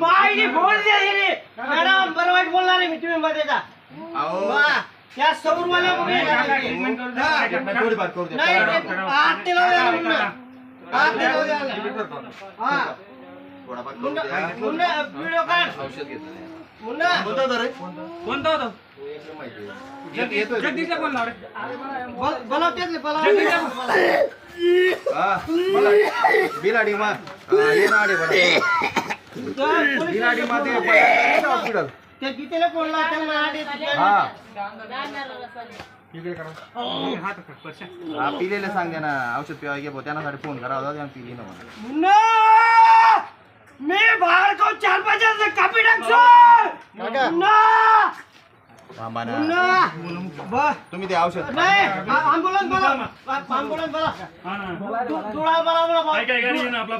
माहिती बोल दे रे मॅडम बरं वाईट बोलणार आहे मी तुम्ही मध्ये जा वा त्या सौरवाल्या थोडी बात करू दे नाही हात ते लावू द्या मुन्ना हात ते लावू द्या हा थोडा बात करू मुन्ना द्या मुन्ना व्हिडिओ काढ औषध घेतलं मुन्ना कोणता होता रे कोणता होता येतोय जगदीशला फोन लाव रे बोलावतेच हा मला बिलाडी मा ये ना आडे बडा बिलाडी मा ते हॉस्पिटल ते गीतेला फोन लाव त्यांना आडे हा इकडे करा हात पडशा हा पिलेले सांग दे ना औषध पिवाय गे त्यासाठी फोन करा होता त्यानं पिली ना मला मुन्ना मी बाहेर को 4-5 से कापी टाकसो मुन्ना थांबा ना मुन्ना बस तुम्ही ते औषध नाही ॲम्ब्युलन्स बोला ॲम्ब्युलन्स बोला हा ना तुळा बोला काय काय गाडी आहे ना आपला